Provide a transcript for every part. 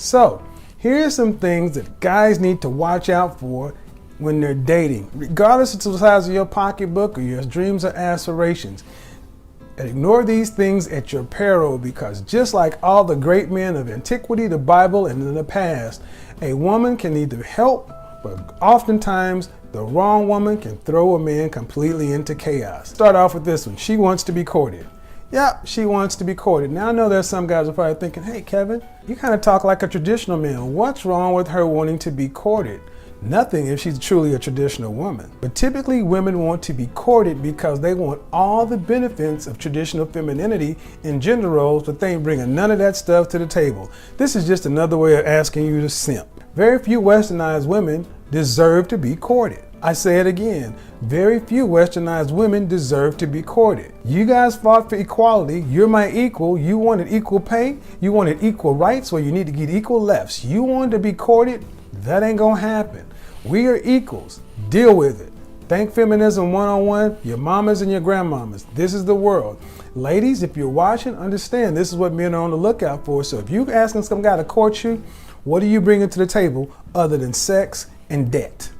So, here's some things that guys need to watch out for when they're dating, regardless of the size of your pocketbook or your dreams or aspirations. And ignore these things at your peril, because just like all the great men of antiquity, the Bible, and in the past, a woman can need the help, but oftentimes the wrong woman can throw a man completely into chaos. Start off with this one. She wants to be courted. Yep, she wants to be courted. Now I know there's some guys who are probably thinking, hey Kevin, you kind of talk like a traditional man. What's wrong with her wanting to be courted? Nothing if she's truly a traditional woman. But typically women want to be courted because they want all the benefits of traditional femininity in gender roles, but they ain't bringing none of that stuff to the table. This is just another way of asking you to simp. Very few westernized women deserve to be courted. I say it again, very few westernized women deserve to be courted. You guys fought for equality. You're my equal. You wanted equal pay. You wanted equal rights, well, you need to get equal lefts. You wanted to be courted. That ain't gonna happen. We are equals. Deal with it. Thank Feminism 101, your mamas and your grandmamas. This is the world. Ladies, if you're watching, understand this is what men are on the lookout for. So if you're asking some guy to court you, what are you bringing to the table other than sex and debt?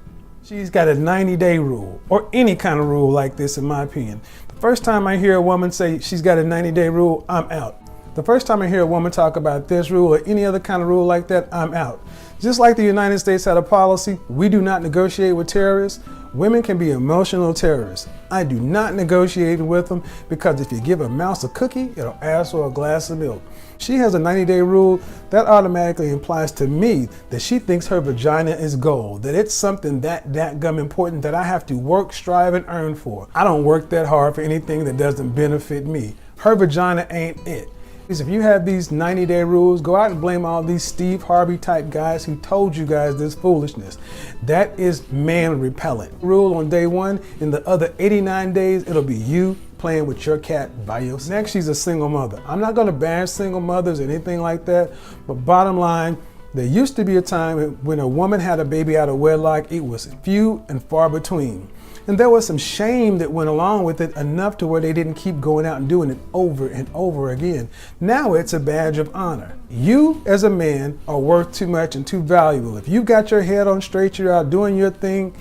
She's got a 90-day rule, or any kind of rule like this, in my opinion. The first time I hear a woman say she's got a 90-day rule, I'm out. The first time I hear a woman talk about this rule or any other kind of rule like that, I'm out. Just like the United States had a policy, we do not negotiate with terrorists. Women can be emotional terrorists. I do not negotiate with them, because if you give a mouse a cookie, it'll ask for a glass of milk. She has a 90-day rule. That automatically implies to me that she thinks her vagina is gold, that it's something that gum important that I have to work, strive, and earn for. I don't work that hard for anything that doesn't benefit me. Her vagina ain't it. If you have these 90-day rules, go out and blame all these Steve Harvey type guys who told you guys this foolishness. That is man repellent. Rule on day one, in the other 89 days, it'll be you playing with your cat by yourself. Next, she's a single mother. I'm not gonna bash single mothers or anything like that, but bottom line, there used to be a time when a woman had a baby out of wedlock, it was few and far between. And there was some shame that went along with it, enough to where they didn't keep going out and doing it over and over again. Now it's a badge of honor. You as a man are worth too much and too valuable. If you got your head on straight, you're out doing your thing,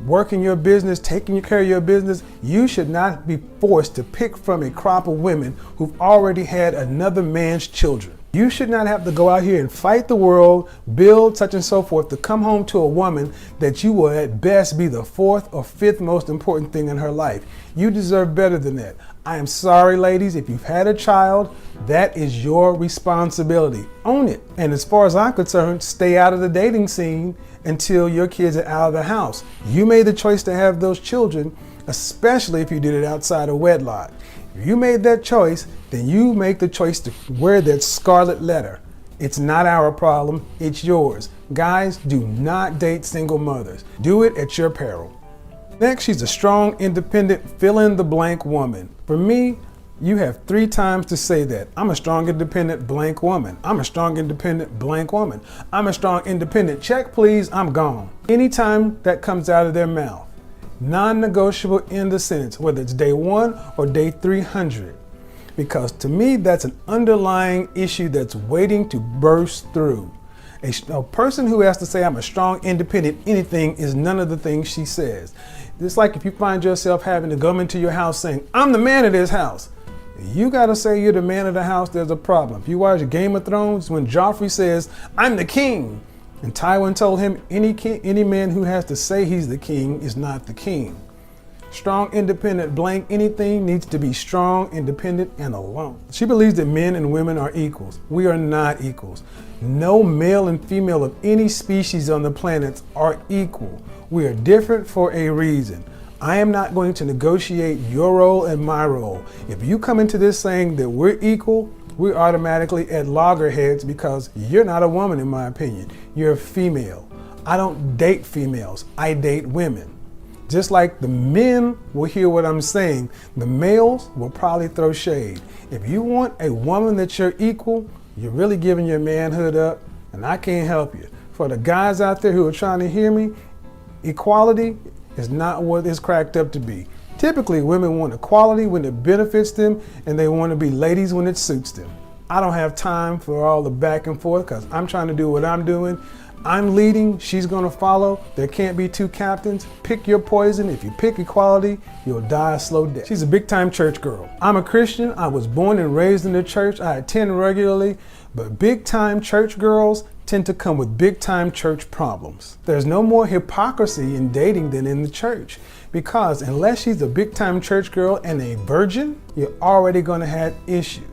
working your business, taking care of your business, you should not be forced to pick from a crop of women who've already had another man's children. You should not have to go out here and fight the world, build such and so forth, to come home to a woman that you will at best be the fourth or fifth most important thing in her life. You deserve better than that. I am sorry, ladies, if you've had a child, that is your responsibility. Own it. And as far as I'm concerned, stay out of the dating scene until your kids are out of the house. You made the choice to have those children, especially if you did it outside of wedlock. If you made that choice, then you make the choice to wear that scarlet letter. It's not our problem, it's yours. Guys, do not date single mothers. Do it at your peril. Next, she's a strong, independent, fill-in-the-blank woman. For me, you have 3 times to say that. I'm a strong, independent, blank woman. I'm a strong, independent, blank woman. I'm a strong, independent, check please, I'm gone. Anytime that comes out of their mouth, non-negotiable in the sentence, whether it's day 1 or day 300. Because to me, that's an underlying issue that's waiting to burst through. A person who has to say, I'm a strong, independent anything, is none of the things she says. It's like if you find yourself having to come into your house saying, I'm the man of this house. You gotta say you're the man of the house, there's a problem. If you watch Game of Thrones, when Joffrey says, I'm the king, and Tywin told him, any man who has to say he's the king is not the king. Strong, independent, blank anything needs to be strong, independent, and alone. She believes that men and women are equals. We are not equals. No male and female of any species on the planet are equal. We are different for a reason. I am not going to negotiate your role and my role. If you come into this saying that we're equal, we're automatically at loggerheads, because you're not a woman, in my opinion. You're a female. I don't date females, I date women. Just like the men will hear what I'm saying, the males will probably throw shade. If you want a woman that you're equal, you're really giving your manhood up, and I can't help you. For the guys out there who are trying to hear me, equality is not what it's cracked up to be. Typically, women want equality when it benefits them, and they want to be ladies when it suits them. I don't have time for all the back and forth because I'm trying to do what I'm doing. I'm leading, she's gonna follow. There can't be two captains. Pick your poison. If you pick equality, you'll die a slow death. She's a big time church girl. I'm a Christian. I was born and raised in the church. I attend regularly, but big time church girls tend to come with big time church problems. There's no more hypocrisy in dating than in the church, because unless she's a big time church girl and a virgin, you're already gonna have issues.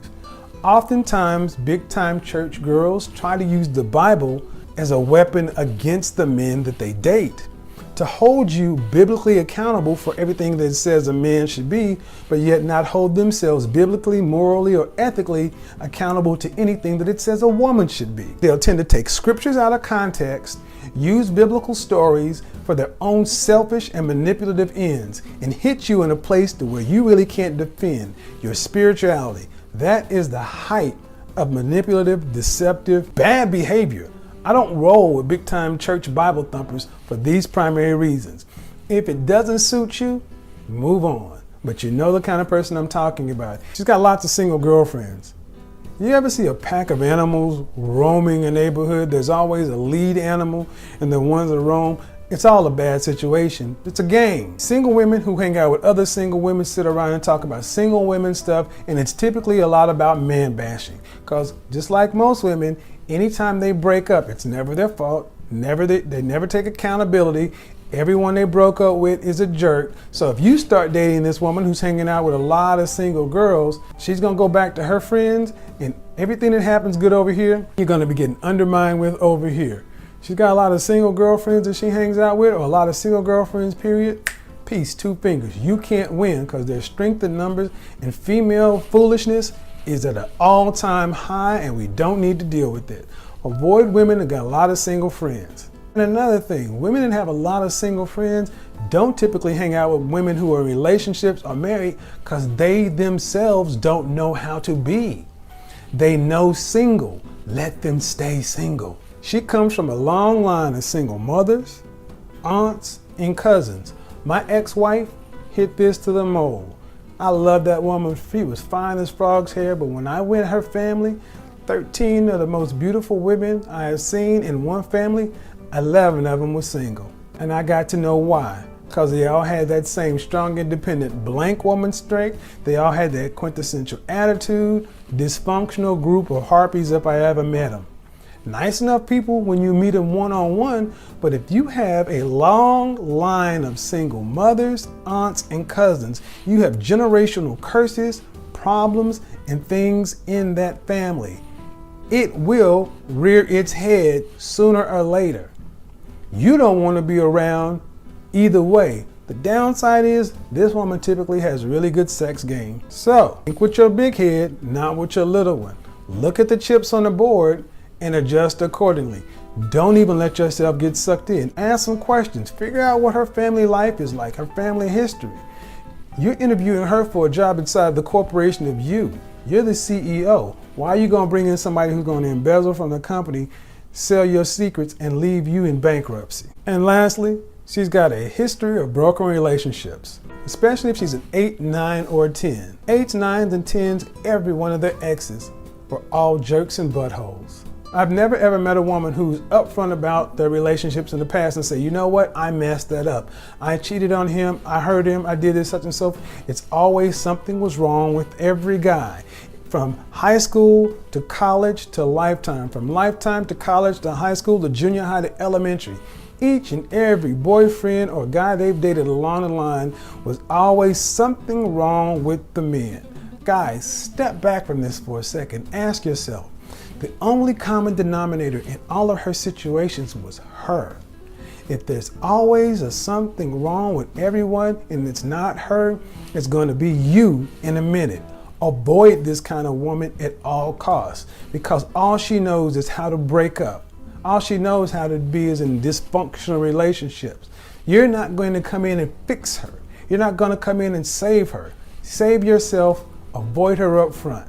Oftentimes, big time church girls try to use the Bible as a weapon against the men that they date, to hold you biblically accountable for everything that it says a man should be, but yet not hold themselves biblically, morally, or ethically accountable to anything that it says a woman should be. They'll tend to take scriptures out of context, use biblical stories for their own selfish and manipulative ends, and hit you in a place to where you really can't defend your spirituality. That is the height of manipulative, deceptive, bad behavior. I don't roll with big time church Bible thumpers for these primary reasons. If it doesn't suit you, move on. But you know the kind of person I'm talking about. She's got lots of single girlfriends. You ever see a pack of animals roaming a neighborhood? There's always a lead animal and the ones that roam. It's all a bad situation. It's a game. Single women who hang out with other single women sit around and talk about single women stuff, and it's typically a lot about man bashing. Because just like most women, anytime they break up, it's never their fault. They never take accountability. Everyone they broke up with is a jerk. So if you start dating this woman who's hanging out with a lot of single girls, she's gonna go back to her friends, and everything that happens good over here, you're gonna be getting undermined with over here. She's got a lot of single girlfriends that she hangs out with, or a lot of single girlfriends, period. Peace, two fingers. You can't win, because their strength in numbers and female foolishness is at an all-time high, and we don't need to deal with it. Avoid women that got a lot of single friends. And another thing, women that have a lot of single friends don't typically hang out with women who are in relationships or married, because they themselves don't know how to be. They know single. Let them stay single. She comes from a long line of single mothers, aunts, and cousins. My ex-wife hit this to the mold. I love that woman. She was fine as frog's hair, but when I went her family, 13 of the most beautiful women I have seen in one family, 11 of them were single. And I got to know why. Because they all had that same strong, independent, blank woman strength. They all had that quintessential attitude, dysfunctional group of harpies if I ever met them. Nice enough people when you meet them one-on-one, but if you have a long line of single mothers, aunts, and cousins, you have generational curses, problems, and things in that family. It will rear its head sooner or later. You don't want to be around either way. The downside is this woman typically has really good sex game. So think with your big head, not with your little one. Look at the chips on the board and adjust accordingly. Don't even let yourself get sucked in. Ask some questions. Figure out what her family life is like, her family history. You're interviewing her for a job inside the corporation of you. You're the CEO. Why are you going to bring in somebody who's going to embezzle from the company, sell your secrets, and leave you in bankruptcy? And lastly, she's got a history of broken relationships, especially if she's an 8, 9, or 10. 8s, 9s, and 10s, every one of their exes were all jerks and buttholes. I've never ever met a woman who's upfront about their relationships in the past and say, you know what, I messed that up. I cheated on him, I hurt him, I did this, such and so forth. It's always something was wrong with every guy. From high school to college to lifetime, from lifetime to college to high school to junior high to elementary. Each and every boyfriend or guy they've dated along the line was always something wrong with the men. Guys, step back from this for a second. Ask yourself, the only common denominator in all of her situations was her. If there's always something wrong with everyone and it's not her, it's going to be you in a minute. Avoid this kind of woman at all costs, because all she knows is how to break up. All she knows how to be is in dysfunctional relationships. You're not going to come in and fix her. You're not going to come in and save her. Save yourself. Avoid her up front.